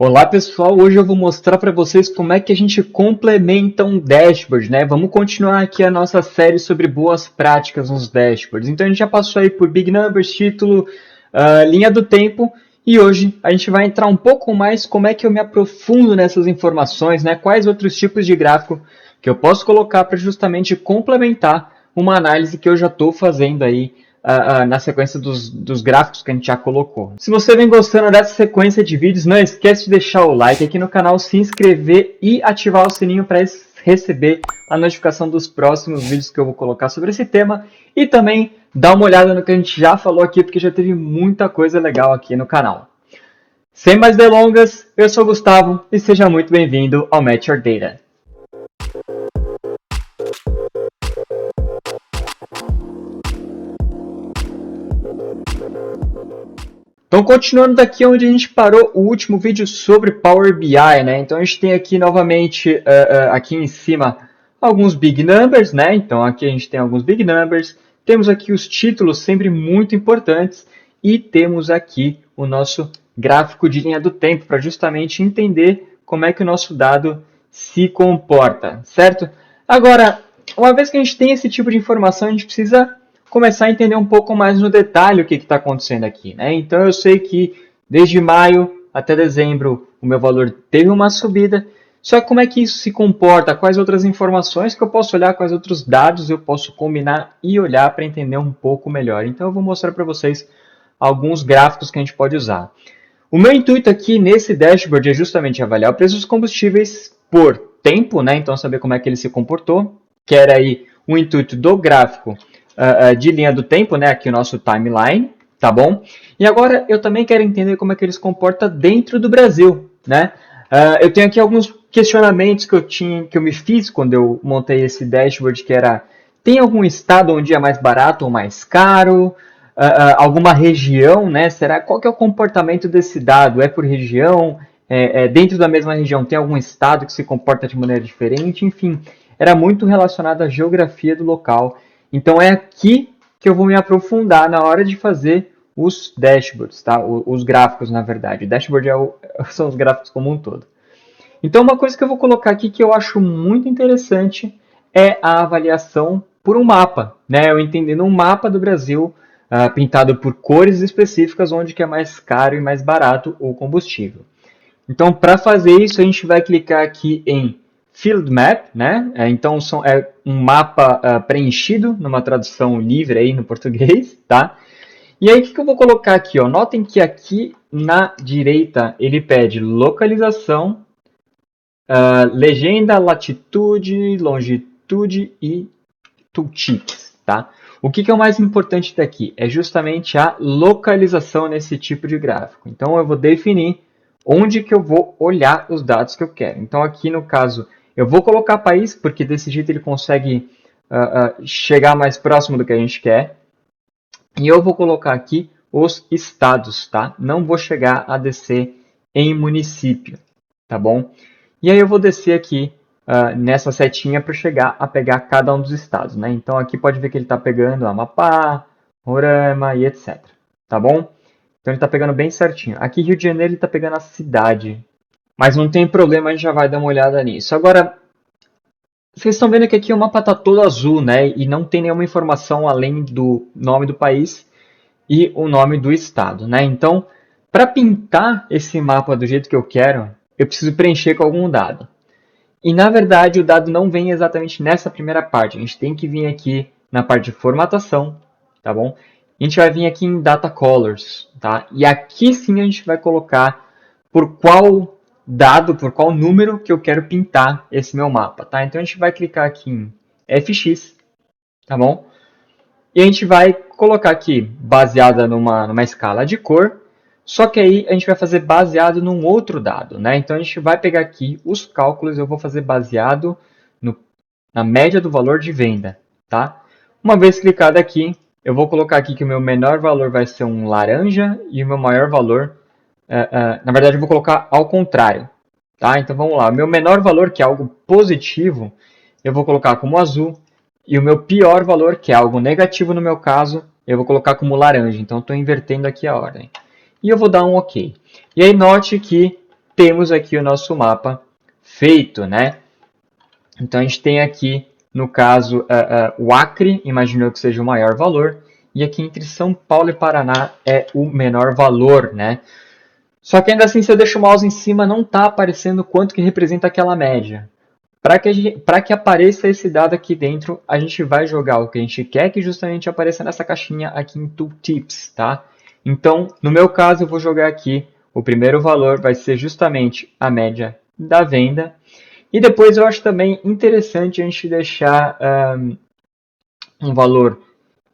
Olá pessoal, hoje eu vou mostrar para vocês como é que a gente complementa um dashboard, né? Vamos continuar aqui a nossa série sobre boas práticas nos dashboards. Então a gente já passou aí por Big Numbers, título, linha do tempo e hoje a gente vai entrar um pouco mais como é que eu me aprofundo nessas informações, né? Quais outros tipos de gráfico que eu posso colocar para justamente complementar uma análise que eu já estou fazendo aí na sequência dos gráficos que a gente já colocou. Se você vem gostando dessa sequência de vídeos, não esquece de deixar o like aqui no canal, se inscrever e ativar o sininho para receber a notificação dos próximos vídeos que eu vou colocar sobre esse tema e também dar uma olhada no que a gente já falou aqui, porque já teve muita coisa legal aqui no canal. Sem mais delongas, eu sou o Gustavo e seja muito bem-vindo ao Match Your Data. Então, continuando daqui onde a gente parou o último vídeo sobre Power BI, né? Então, a gente tem aqui novamente, aqui em cima, alguns Big Numbers, né? Então, aqui a gente tem alguns Big Numbers. Temos aqui os títulos sempre muito importantes. E temos aqui o nosso gráfico de linha do tempo, para justamente entender como é que o nosso dado se comporta, certo? Agora, uma vez que a gente tem esse tipo de informação, a gente precisa começar a entender um pouco mais no detalhe o que está acontecendo aqui, né? Então eu sei que desde maio até dezembro o meu valor teve uma subida, só que como é que isso se comporta? Quais outras informações que eu posso olhar, quais outros dados eu posso combinar e olhar para entender um pouco melhor? Então eu vou mostrar para vocês alguns gráficos que a gente pode usar. O meu intuito aqui nesse dashboard é justamente avaliar o preço dos combustíveis por tempo, né? Então saber como é que ele se comportou, que era aí o intuito do gráfico de linha do tempo, né? Aqui o nosso timeline, tá bom? E agora eu também quero entender como é que ele se comporta dentro do Brasil, né? Eu tenho aqui alguns questionamentos que eu me fiz quando eu montei esse dashboard, que era, tem algum estado onde é mais barato ou mais caro? Alguma região, né? Qual que é o comportamento desse dado? É por região? Dentro da mesma região tem algum estado que se comporta de maneira diferente? Enfim, era muito relacionado à geografia do local. Então é aqui que eu vou me aprofundar na hora de fazer os dashboards, tá? Os gráficos, na verdade. O dashboard são os gráficos como um todo. Então uma coisa que eu vou colocar aqui que eu acho muito interessante é a avaliação por um mapa, né? Eu entendendo um mapa do Brasil pintado por cores específicas onde que é mais caro e mais barato o combustível. Então para fazer isso a gente vai clicar aqui em Field Map, né? Então é um mapa preenchido, numa tradução livre aí no português, tá? E aí o que eu vou colocar aqui? Ó? Notem que aqui na direita ele pede localização, legenda, latitude, longitude e tooltips, tá? O que é o mais importante daqui? É justamente a localização nesse tipo de gráfico. Então eu vou definir onde que eu vou olhar os dados que eu quero. Então aqui no caso eu vou colocar país, porque desse jeito ele consegue chegar mais próximo do que a gente quer. E eu vou colocar aqui os estados, tá? Não vou chegar a descer em município, tá bom? E aí eu vou descer aqui nessa setinha para chegar a pegar cada um dos estados, né? Então aqui pode ver que ele está pegando Amapá, Roraima e etc, tá bom? Então ele está pegando bem certinho. Aqui Rio de Janeiro ele está pegando a cidade, mas não tem problema, a gente já vai dar uma olhada nisso. Agora, vocês estão vendo que aqui o mapa está todo azul, né? E não tem nenhuma informação além do nome do país e o nome do estado, né? Então, para pintar esse mapa do jeito que eu quero, eu preciso preencher com algum dado. E, na verdade, o dado não vem exatamente nessa primeira parte. A gente tem que vir aqui na parte de formatação, tá bom? A gente vai vir aqui em Data Colors, tá? E aqui sim a gente vai colocar por qual dado, por qual número que eu quero pintar esse meu mapa, tá? Então a gente vai clicar aqui em FX, tá bom? E a gente vai colocar aqui baseada numa escala de cor, só que aí a gente vai fazer baseado num outro dado, né? Então a gente vai pegar aqui os cálculos, eu vou fazer baseado na média do valor de venda, tá? Uma vez clicado aqui, eu vou colocar aqui que o meu menor valor vai ser um laranja e o meu maior valor, na verdade eu vou colocar ao contrário, tá? Então vamos lá, o meu menor valor, que é algo positivo, eu vou colocar como azul, e o meu pior valor, que é algo negativo no meu caso, eu vou colocar como laranja. Então estou invertendo aqui a ordem. E eu vou dar um OK. E aí note que temos aqui o nosso mapa feito, né? Então a gente tem aqui, no caso, o Acre, imaginou que seja o maior valor, e aqui entre São Paulo e Paraná é o menor valor, né? Só que ainda assim, se eu deixo o mouse em cima, não está aparecendo quanto que representa aquela média. Para que apareça esse dado aqui dentro, a gente vai jogar o que a gente quer que justamente apareça nessa caixinha aqui em Tooltips, tá? Então, no meu caso, eu vou jogar aqui, o primeiro valor vai ser justamente a média da venda. E depois eu acho também interessante a gente deixar um valor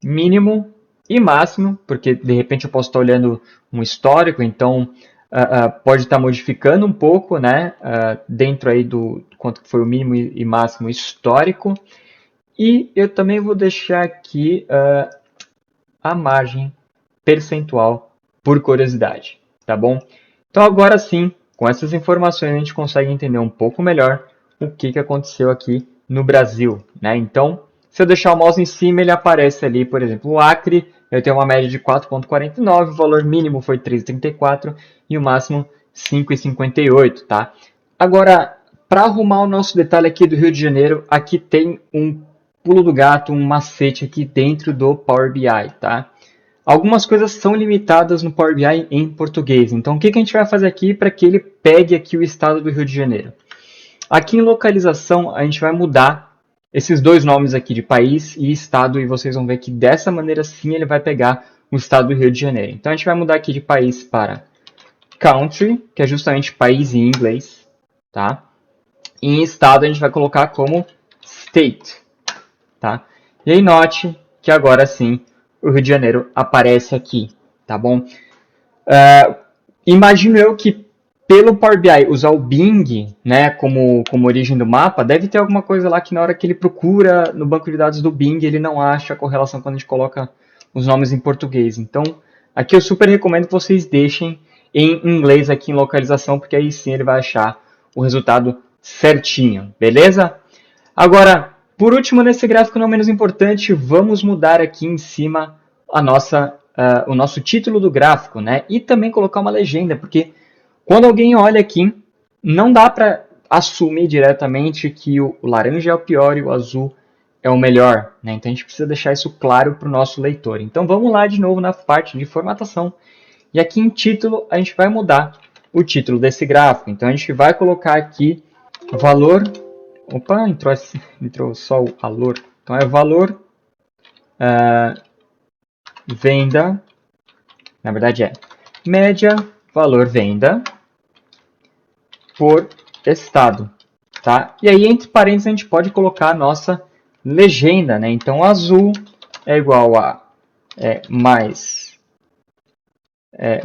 mínimo e máximo, porque de repente eu posso estar olhando um histórico, então pode estar modificando um pouco, né, dentro aí do quanto foi o mínimo e máximo histórico. E eu também vou deixar aqui a margem percentual por curiosidade, tá bom? Então agora sim, com essas informações a gente consegue entender um pouco melhor o que aconteceu aqui no Brasil, né? Então, se eu deixar o mouse em cima, ele aparece ali, por exemplo, o Acre, eu tenho uma média de 4,49, o valor mínimo foi 3,34 e o máximo 5,58, tá? Agora, para arrumar o nosso detalhe aqui do Rio de Janeiro, aqui tem um pulo do gato, um macete aqui dentro do Power BI, tá? Algumas coisas são limitadas no Power BI em português. Então, o que a gente vai fazer aqui para que ele pegue aqui o estado do Rio de Janeiro? Aqui em localização, a gente vai mudar esses dois nomes aqui de país e estado, e vocês vão ver que dessa maneira sim ele vai pegar o estado do Rio de Janeiro. Então, a gente vai mudar aqui de país para country, que é justamente país em inglês, tá? E em estado, a gente vai colocar como state, tá? E aí, note que agora sim o Rio de Janeiro aparece aqui, tá bom? Imagino eu que pelo Power BI usar o Bing, né, como origem do mapa, deve ter alguma coisa lá que na hora que ele procura no banco de dados do Bing, ele não acha a correlação quando a gente coloca os nomes em português. Então, aqui eu super recomendo que vocês deixem em inglês aqui em localização, porque aí sim ele vai achar o resultado certinho, beleza? Agora, por último, nesse gráfico não menos importante, vamos mudar aqui em cima o nosso título do gráfico, né? E também colocar uma legenda, porque quando alguém olha aqui, não dá para assumir diretamente que o laranja é o pior e o azul é o melhor, né? Então a gente precisa deixar isso claro para o nosso leitor. Então vamos lá de novo na parte de formatação. E aqui em título, a gente vai mudar o título desse gráfico. Então a gente vai colocar aqui valor. Opa, entrou só o valor. Então é valor venda. Na verdade é média valor venda por estado, tá? E aí entre parênteses a gente pode colocar a nossa legenda, né? Então azul é igual a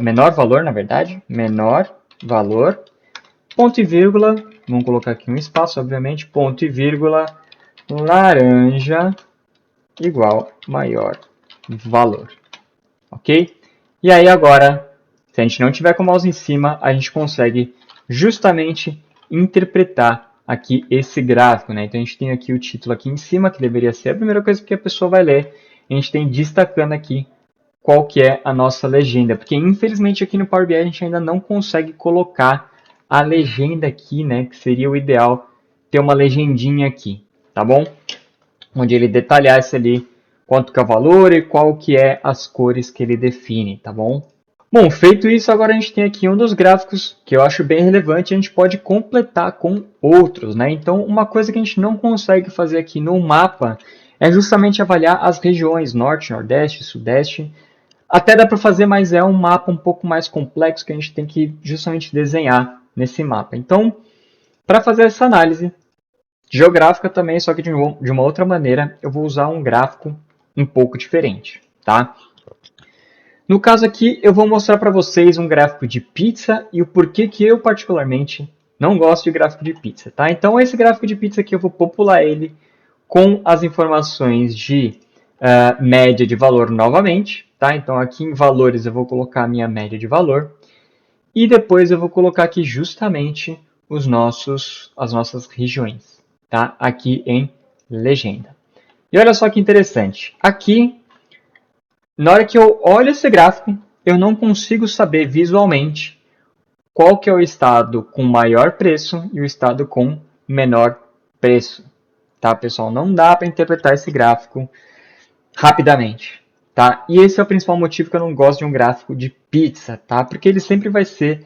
menor valor, na verdade, menor valor, ponto e vírgula, vamos colocar aqui um espaço, obviamente, ponto e vírgula, laranja igual maior valor, ok? E aí agora, se a gente não tiver com o mouse em cima, a gente consegue justamente interpretar aqui esse gráfico, né? Então a gente tem aqui o título aqui em cima, que deveria ser a primeira coisa que a pessoa vai ler. A gente tem destacando aqui qual que é a nossa legenda, porque infelizmente aqui no Power BI a gente ainda não consegue colocar a legenda aqui, né? Que seria o ideal ter uma legendinha aqui, tá bom? Onde ele detalhasse ali quanto que é o valor e qual que é as cores que ele define, tá bom? Bom, feito isso, agora a gente tem aqui um dos gráficos que eu acho bem relevante, a gente pode completar com outros, né? Então, uma coisa que a gente não consegue fazer aqui no mapa é justamente avaliar as regiões Norte, Nordeste, Sudeste. Até dá para fazer, mas é um mapa um pouco mais complexo que a gente tem que justamente desenhar nesse mapa. Então, para fazer essa análise geográfica também, só que de uma outra maneira, eu vou usar um gráfico um pouco diferente, tá? No caso aqui, eu vou mostrar para vocês um gráfico de pizza e o porquê que eu, particularmente, não gosto de gráfico de pizza, tá? Então, esse gráfico de pizza aqui, eu vou popular ele com as informações de média de valor novamente, tá? Então, aqui em valores, eu vou colocar a minha média de valor. E depois eu vou colocar aqui justamente as nossas regiões, tá? Aqui em legenda. E olha só que interessante. Aqui, na hora que eu olho esse gráfico, eu não consigo saber visualmente qual que é o estado com maior preço e o estado com menor preço. Tá, pessoal? Não dá para interpretar esse gráfico rapidamente. Tá? E esse é o principal motivo que eu não gosto de um gráfico de pizza, tá? Porque ele sempre vai ser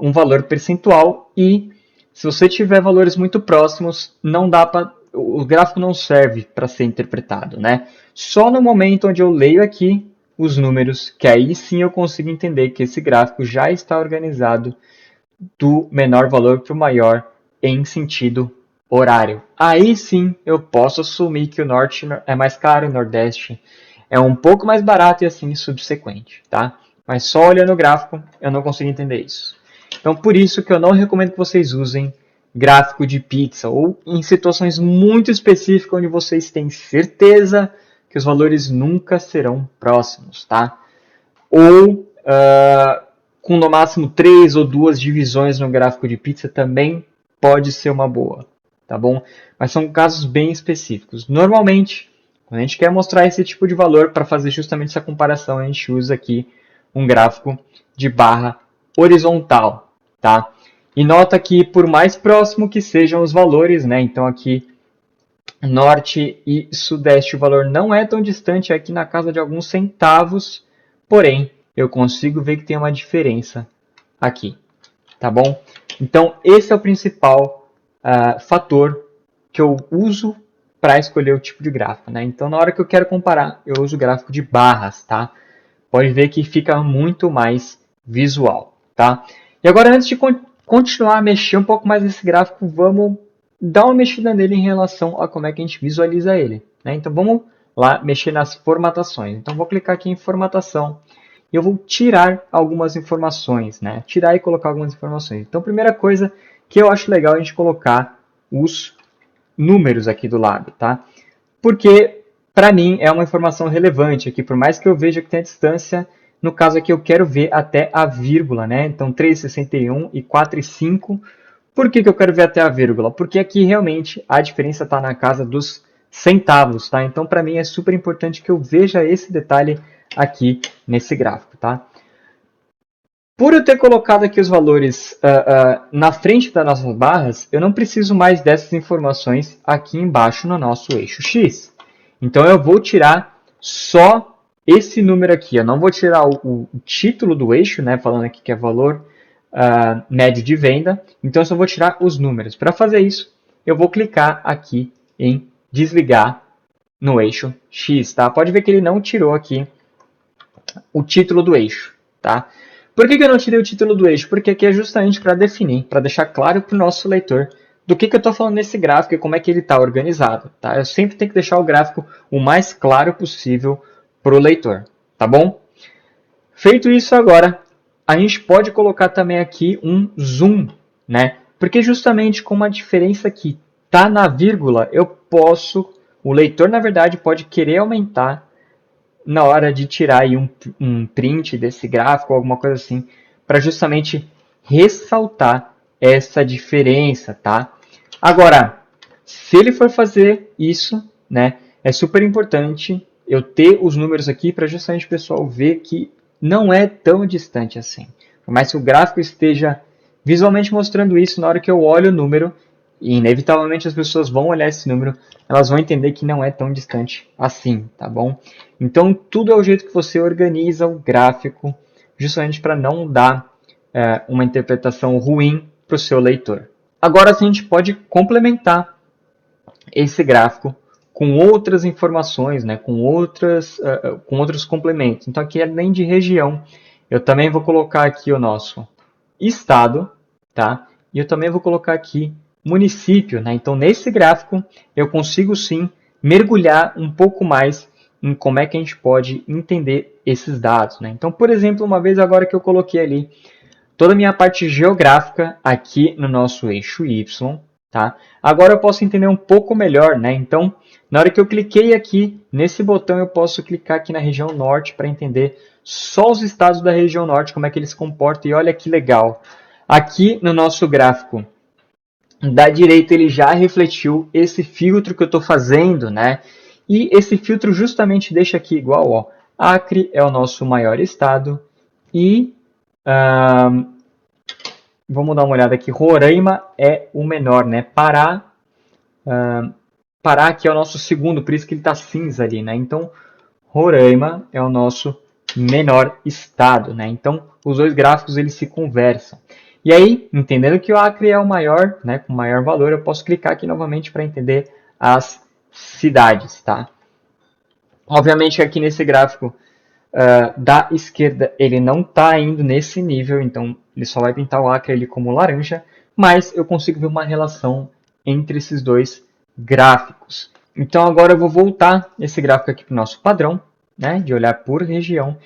um valor percentual e se você tiver valores muito próximos, não dá para o gráfico não serve para ser interpretado, né? Só no momento onde eu leio aqui os números, que aí sim eu consigo entender que esse gráfico já está organizado do menor valor para o maior em sentido horário. Aí sim eu posso assumir que o norte é mais caro, o nordeste é um pouco mais barato e assim subsequente, tá? Mas só olhando o gráfico eu não consigo entender isso. Então por isso que eu não recomendo que vocês usem gráfico de pizza ou em situações muito específicas onde vocês têm certeza que os valores nunca serão próximos, tá? Ou com no máximo 3 ou 2 divisões no gráfico de pizza também pode ser uma boa, tá bom? Mas são casos bem específicos. Normalmente, quando a gente quer mostrar esse tipo de valor para fazer justamente essa comparação, a gente usa aqui um gráfico de barra horizontal, tá? E nota que por mais próximo que sejam os valores, né? Então aqui norte e sudeste o valor não é tão distante, é aqui na casa de alguns centavos, porém eu consigo ver que tem uma diferença aqui, tá bom? Então esse é o principal fator que eu uso para escolher o tipo de gráfico, né? Então na hora que eu quero comparar, eu uso o gráfico de barras, tá? Pode ver que fica muito mais visual, tá? E agora antes de continuar a mexer um pouco mais nesse gráfico, vamos dar uma mexida nele em relação a como é que a gente visualiza ele, né? Então vamos lá mexer nas formatações. Então vou clicar aqui em formatação e eu vou tirar algumas informações, né? Tirar e colocar algumas informações. Então primeira coisa que eu acho legal a gente colocar os números aqui do lado, tá? Porque para mim é uma informação relevante aqui, por mais que eu veja que tem a distância, no caso aqui eu quero ver até a vírgula, né? Então 3,61 e 4,5. Por que eu quero ver até a vírgula? Porque aqui realmente a diferença está na casa dos centavos, tá? Então para mim é super importante que eu veja esse detalhe aqui nesse gráfico, tá? Por eu ter colocado aqui os valores na frente das nossas barras, eu não preciso mais dessas informações aqui embaixo no nosso eixo X. Então eu vou tirar só esse número aqui. Eu não vou tirar o título do eixo, né, falando aqui que é valor médio de venda. Então eu só vou tirar os números. Para fazer isso, eu vou clicar aqui em desligar no eixo X. Tá? Pode ver que ele não tirou aqui o título do eixo. Tá? Por que eu não tirei o título do eixo? Porque aqui é justamente para definir, para deixar claro para o nosso leitor do que eu estou falando nesse gráfico e como é que ele está organizado. Tá? Eu sempre tenho que deixar o gráfico o mais claro possível para o leitor. Tá bom? Feito isso agora, a gente pode colocar também aqui um zoom, né? Porque justamente com uma diferença que está na vírgula, o leitor na verdade pode querer aumentar na hora de tirar aí um print desse gráfico, alguma coisa assim, para justamente ressaltar essa diferença, tá? Agora, se ele for fazer isso, né, é super importante eu ter os números aqui para justamente o pessoal ver que não é tão distante assim. Por mais que o gráfico esteja visualmente mostrando isso, na hora que eu olho o número, e inevitavelmente as pessoas vão olhar esse número, elas vão entender que não é tão distante assim, tá bom? Então, tudo é o jeito que você organiza o gráfico, justamente para não dar uma interpretação ruim para o seu leitor. Agora, a gente pode complementar esse gráfico com outras informações, né, com outros complementos. Então, aqui, além de região, eu também vou colocar aqui o nosso estado, tá? E eu também vou colocar aqui município, né? Então, nesse gráfico, eu consigo sim mergulhar um pouco mais em como é que a gente pode entender esses dados, né? Então, por exemplo, uma vez agora que eu coloquei ali toda a minha parte geográfica aqui no nosso eixo Y, tá? Agora eu posso entender um pouco melhor, né? Então, na hora que eu cliquei aqui nesse botão, eu posso clicar aqui na região norte para entender só os estados da região norte, como é que eles se comportam. E olha que legal! Aqui no nosso gráfico da direita, ele já refletiu esse filtro que eu estou fazendo, né? E esse filtro justamente deixa aqui igual, ó. Acre é o nosso maior estado e vamos dar uma olhada aqui. Roraima é o menor, né? Pará, Pará aqui é o nosso segundo, por isso que ele está cinza ali, né? Então, Roraima é o nosso menor estado, né? Então, os dois gráficos eles se conversam. E aí, entendendo que o Acre é o maior, né, com maior valor, eu posso clicar aqui novamente para entender as cidades, tá? Obviamente aqui nesse gráfico da esquerda ele não está indo nesse nível, então ele só vai pintar o Acre ali como laranja, mas eu consigo ver uma relação entre esses dois gráficos. Então agora eu vou voltar esse gráfico aqui para o nosso padrão, né, de olhar por região,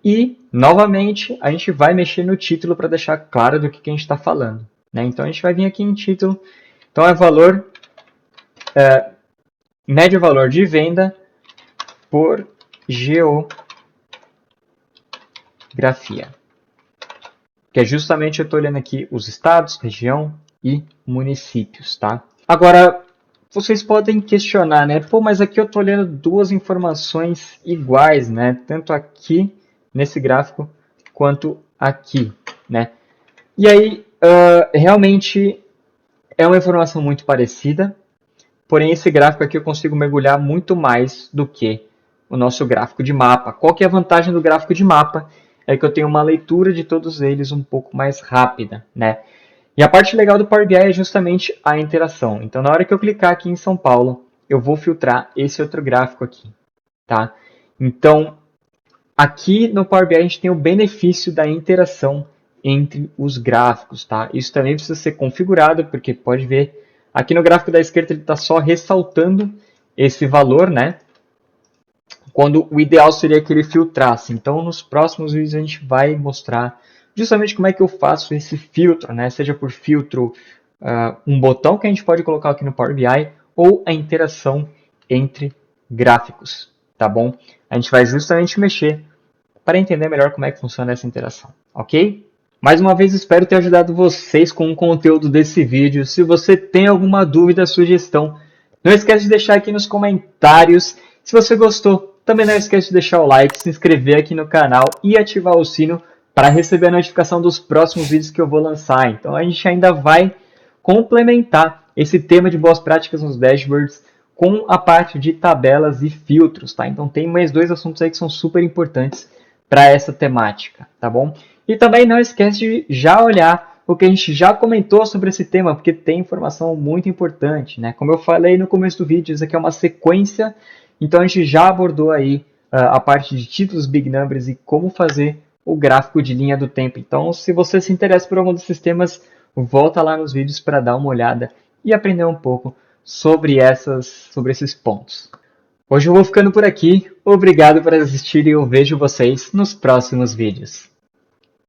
e novamente a gente vai mexer no título para deixar claro do que a gente está falando. Né? Então a gente vai vir aqui em título, então é valor, médio valor de venda por geografia. Que é justamente eu estou olhando aqui os estados, região e municípios, tá? Agora, vocês podem questionar, né? Pô, mas aqui eu estou olhando duas informações iguais, né? Tanto aqui nesse gráfico quanto aqui, né? E aí, realmente é uma informação muito parecida, porém esse gráfico aqui eu consigo mergulhar muito mais do que o nosso gráfico de mapa. Qual que é a vantagem do gráfico de mapa? É que eu tenho uma leitura de todos eles um pouco mais rápida, né? E a parte legal do Power BI é justamente a interação. Então, na hora que eu clicar aqui em São Paulo, eu vou filtrar esse outro gráfico aqui, tá? Então, aqui no Power BI a gente tem o benefício da interação entre os gráficos, tá? Isso também precisa ser configurado, porque pode ver, aqui no gráfico da esquerda ele está só ressaltando esse valor, né? Quando o ideal seria que ele filtrasse. Então, nos próximos vídeos a gente vai mostrar justamente como é que eu faço esse filtro, né? Seja por filtro, um botão que a gente pode colocar aqui no Power BI, ou a interação entre gráficos, tá bom? A gente vai justamente mexer para entender melhor como é que funciona essa interação, ok? Mais uma vez, espero ter ajudado vocês com o conteúdo desse vídeo. Se você tem alguma dúvida, sugestão, não esquece de deixar aqui nos comentários. Se você gostou, também não esquece de deixar o like, se inscrever aqui no canal e ativar o sino para receber a notificação dos próximos vídeos que eu vou lançar. Então a gente ainda vai complementar esse tema de boas práticas nos dashboards com a parte de tabelas e filtros, tá? Então tem mais dois assuntos aí que são super importantes para essa temática, tá bom? E também não esquece de já olhar o que a gente já comentou sobre esse tema, porque tem informação muito importante, né? Como eu falei no começo do vídeo, isso aqui é uma sequência, então a gente já abordou aí a parte de títulos Big Numbers e como fazer o gráfico de linha do tempo. Então, se você se interessa por algum desses temas, volta lá nos vídeos para dar uma olhada e aprender um pouco sobre esses pontos. Hoje eu vou ficando por aqui. Obrigado por assistir e eu vejo vocês nos próximos vídeos.